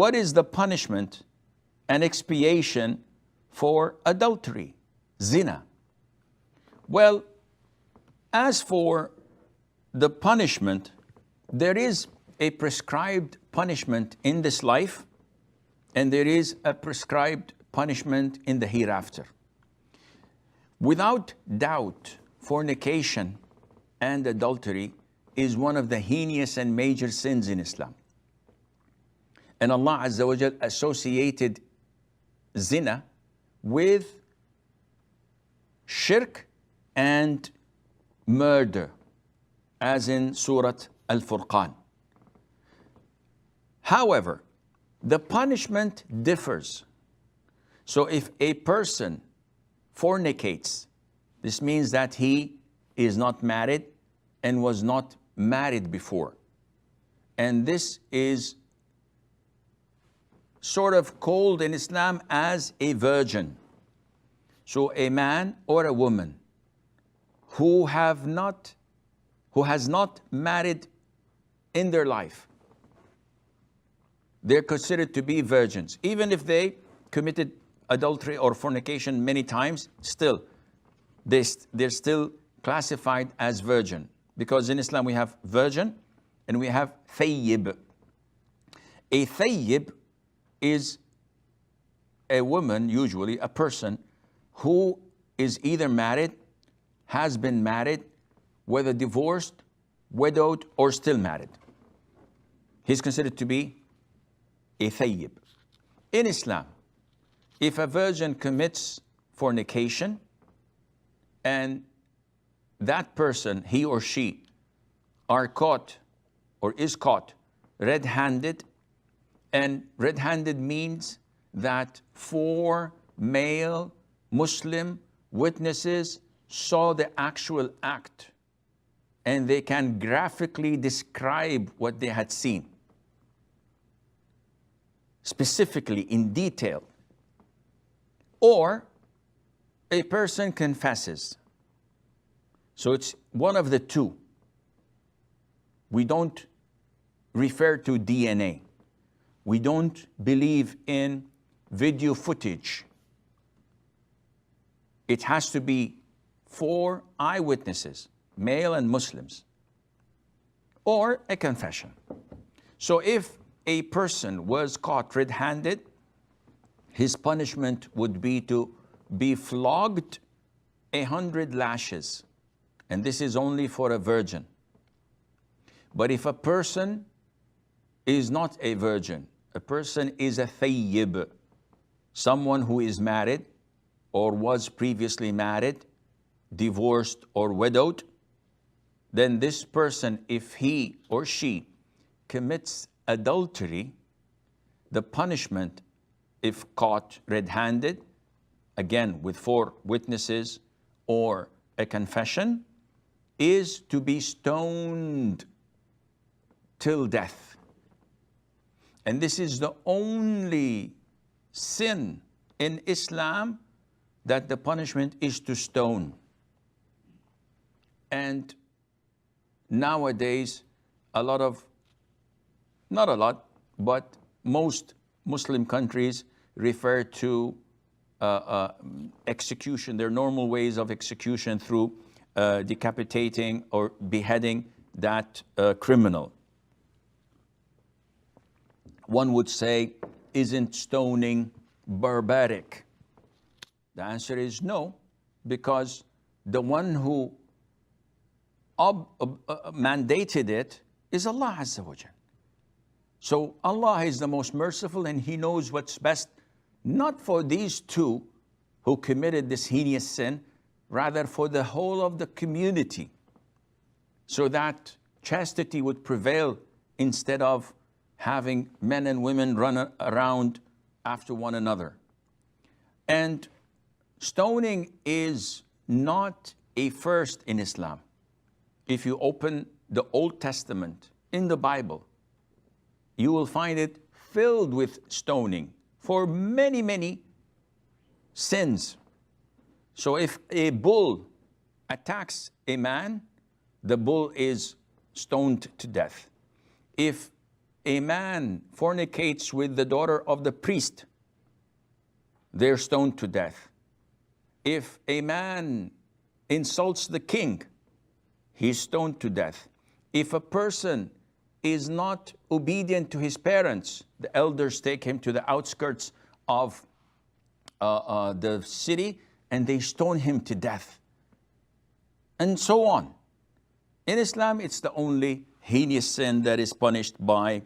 What is the punishment and expiation for adultery, zina? Well, as for the punishment, there is a prescribed punishment in this life, and there is a prescribed punishment in the hereafter. Without doubt, fornication and adultery is one of the heinous and major sins in Islam. And Allah Azza wa Jal associated zina with shirk and murder, as in Surah Al-Furqan. However, the punishment differs. So if a person fornicates, this means that he is not married and was not married before. And this is sort of called in Islam as a virgin. So a man or a woman who has not married in their life, they're considered to be virgins. Even if they committed adultery or fornication many times, still, they're still classified as virgin. Because in Islam we have virgin and we have thayyib. A thayyib is a woman, usually a person, who is either married, has been married, whether divorced, widowed, or still married. He's considered to be a thayyib. In Islam, if a virgin commits fornication and that person, he or she, are caught or is caught red-handed, and red-handed means that 4 male Muslim witnesses saw the actual act and they can graphically describe what they had seen, specifically in detail. Or a person confesses. So it's one of the two. We don't refer to DNA. We don't believe in video footage. It has to be 4 eyewitnesses, male and Muslims, or a confession. So if a person was caught red-handed, his punishment would be to be flogged 100 lashes. And this is only for a virgin. But if a person is not a virgin, a person is a thayyib, someone who is married or was previously married, divorced or widowed, then this person, if he or she commits adultery, the punishment, if caught red-handed, again with 4 witnesses or a confession, is to be stoned till death. And this is the only sin in Islam that the punishment is to stone. And nowadays, not a lot, but most Muslim countries refer to execution, their normal ways of execution, through decapitating or beheading that criminal. One would say, isn't stoning barbaric? The answer is no, because the one who mandated it is Allah Azza wa Jal. So Allah is the most merciful and He knows what's best, not for these 2 who committed this heinous sin, rather for the whole of the community, so that chastity would prevail instead of having men and women run around after one another. And stoning is not a first in Islam. If you open the Old Testament in the Bible, you will find it filled with stoning for many, many sins. So if a bull attacks a man, the bull is stoned to death. If a man fornicates with the daughter of the priest, they're stoned to death. If a man insults the king, he's stoned to death. If a person is not obedient to his parents, the elders take him to the outskirts of the city and they stone him to death. And so on. In Islam, it's the only heinous sin that is punished by